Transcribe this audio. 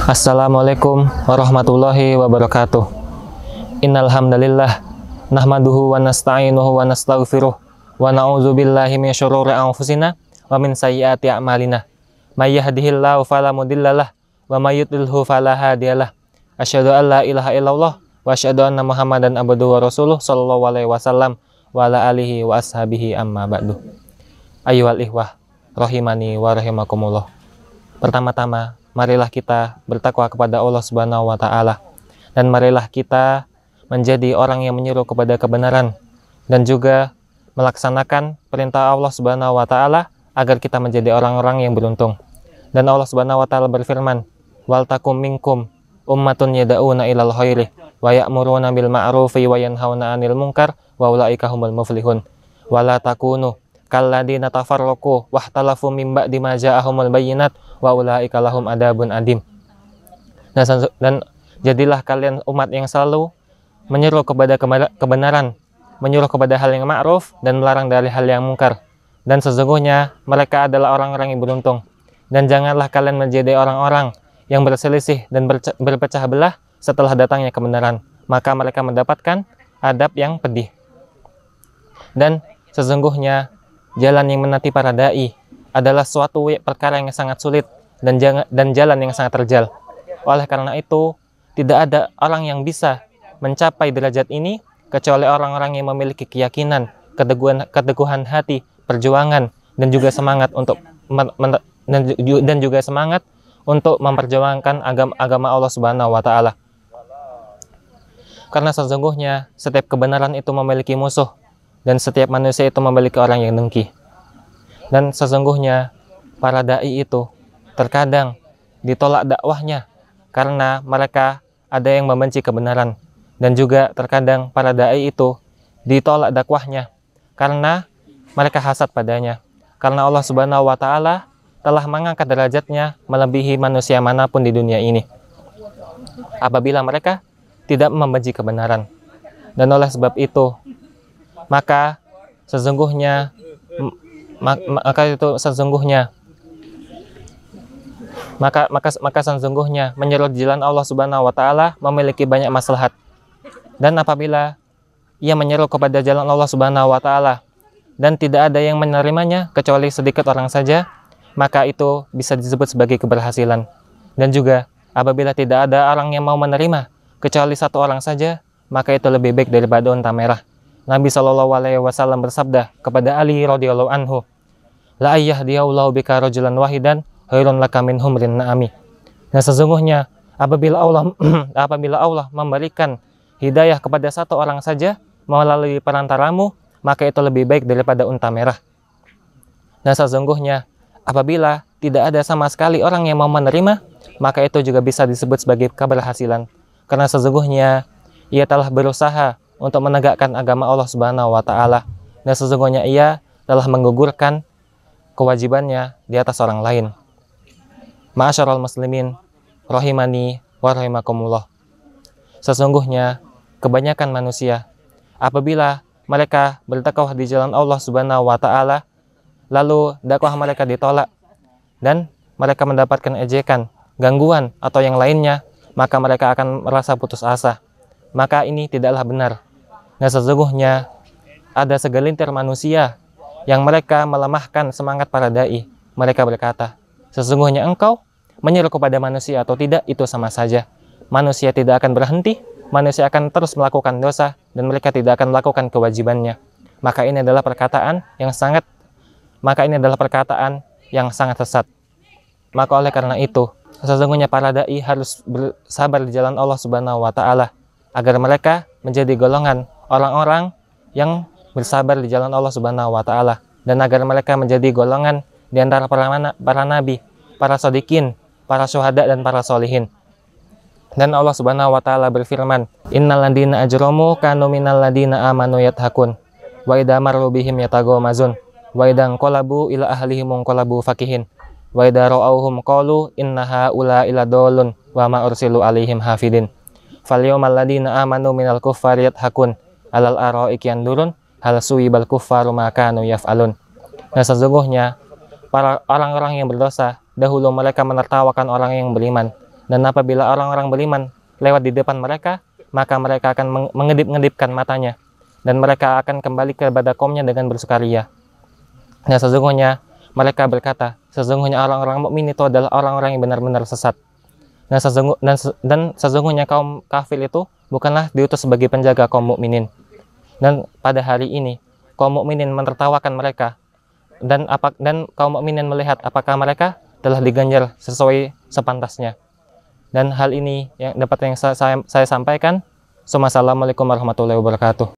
Assalamualaikum warahmatullahi wabarakatuh. Innal hamdalillah nahmaduhu wa nasta'inuhu wa nastaghfiruh wa na'udzu billahi min syururi anfusina wa min sayyiati a'malina. May yahdihillahu fala mudhillalah wa may yudlilhu fala hadiyalah. Asyhadu an la ilaha illallah wa asyhadu anna Muhammadan abduhu wa rasuluh sallallahu alaihi wasallam wa ala alihi wa ashabihi amma ba'du. Ayyuhal ikhwah rahimani wa rahimakumullah. Pertama-tama, marilah kita bertakwa kepada Allah Subhanahu wa taala, dan marilah kita menjadi orang yang menyeru kepada kebenaran dan juga melaksanakan perintah Allah Subhanahu wa taala agar kita menjadi orang-orang yang beruntung. Dan Allah Subhanahu wa taala berfirman, "Wal takum minkum ummatun yad'una ilal khairi wa ya'muruna bil ma'rufi wa yanhauna 'anil munkar wa ulaika humul muflihun. Wa la takunu kalladina tafarraqu wahtalafu min ba'di ma ja'ahumul bayyinat wa ulaika lahum adabun adim." Dan jadilah kalian umat yang selalu menyeru kepada kebenaran, menyuruh kepada hal yang ma'ruf dan melarang dari hal yang mungkar. Dan sesungguhnya mereka adalah orang-orang yang beruntung. Dan janganlah kalian menjadi orang-orang yang berselisih dan berpecah belah setelah datangnya kebenaran, maka mereka mendapatkan adab yang pedih. Dan sesungguhnya jalan yang menanti para da'i adalah suatu perkara yang sangat sulit dan jalan yang sangat terjal. Oleh karena itu, tidak ada orang yang bisa mencapai derajat ini kecuali orang-orang yang memiliki keyakinan, keteguhan hati, perjuangan, dan juga semangat untuk memperjuangkan agama Allah Subhanahu wa taala. Karena sesungguhnya setiap kebenaran itu memiliki musuh, dan setiap manusia itu memiliki orang yang dengki. Dan sesungguhnya para dai itu terkadang ditolak dakwahnya karena mereka ada yang membenci kebenaran, dan juga terkadang para dai itu ditolak dakwahnya karena mereka hasad padanya, karena Allah Subhanahu wa taala telah mengangkat derajatnya melebihi manusia manapun di dunia ini apabila mereka tidak membenci kebenaran. Dan oleh sebab itu maka sesungguhnya menyeru di jalan Allah Subhanahu wa taala memiliki banyak maslahat. Dan apabila ia menyeru kepada jalan Allah Subhanahu wa taala dan tidak ada yang menerimanya kecuali sedikit orang saja, maka itu bisa disebut sebagai keberhasilan. Dan juga apabila tidak ada orang yang mau menerima kecuali satu orang saja, maka itu lebih baik daripada unta merah. Nabi Shallallahu alaihi wasallam bersabda kepada Ali radhiyallahu anhu, "La yahdiyallahu bika rajulan wahidan khairun laka min humrin na'ami." Dan sesungguhnya apabila Allah memberikan hidayah kepada satu orang saja melalui perantaramu, maka itu lebih baik daripada unta merah. Dan sesungguhnya apabila tidak ada sama sekali orang yang mau menerima, maka itu juga bisa disebut sebagai keberhasilan. Karena sesungguhnya ia telah berusaha untuk menegakkan agama Allah Subhanahu wa taala, dan sesungguhnya ia telah menggugurkan kewajibannya di atas orang lain. Ma'asyiral muslimin rahimani wa rahimakumullah. Sesungguhnya kebanyakan manusia apabila mereka berdakwah di jalan Allah Subhanahu wa taala, lalu dakwah mereka ditolak dan mereka mendapatkan ejekan, gangguan atau yang lainnya, maka mereka akan merasa putus asa. Maka ini tidaklah benar. Nah, sesungguhnya ada segelintir manusia yang mereka melemahkan semangat para dai. Mereka berkata, sesungguhnya engkau menyeru kepada manusia atau tidak, itu sama saja. Manusia tidak akan berhenti, manusia akan terus melakukan dosa, dan mereka tidak akan melakukan kewajibannya. Maka ini adalah perkataan yang sangat sesat. Maka oleh karena itu, sesungguhnya para dai harus bersabar di jalan Allah Subhanahu wa taala agar mereka menjadi golongan orang-orang yang bersabar di jalan Allah Subhanahu wa taala, dan agar mereka menjadi golongan di antara para nabi, para shodiqin, para syuhada, dan para solihin. Dan Allah Subhanahu wa taala berfirman, "Innal ladzina ajramu kanu minal ladzina amanu yadhakun wa idza marru bihim yataghamazun wa idza qalabu ila ahlihim qalabu fakihin wa idza ra'awhum qalu inna haula ila dolun wa ma ursilu alaihim hafidin. Falyawmal ladzina amanu minal kuffari yadhakun alal araiki yandurun hal suwibal kuffaru ma kanu yaf'alun." Nah, sesungguhnya para orang-orang yang berdosa dahulu mereka menertawakan orang yang beriman, Dan apabila orang-orang beriman lewat di depan mereka, maka mereka akan mengedip-ngedipkan matanya, dan mereka akan kembali kepada kaumnya dengan bersukaria. Nah, sesungguhnya mereka berkata, sesungguhnya orang-orang mukmin itu adalah orang-orang yang benar-benar sesat. Nah, sesungguhnya kaum kafir itu bukanlah diutus sebagai penjaga kaum mukminin. Dan pada hari ini kaum mukminin menertawakan mereka, dan kaum mukminin melihat apakah mereka telah diganjar sesuai sepantasnya. Dan hal ini yang dapat saya sampaikan. Assalamualaikum warahmatullahi wabarakatuh.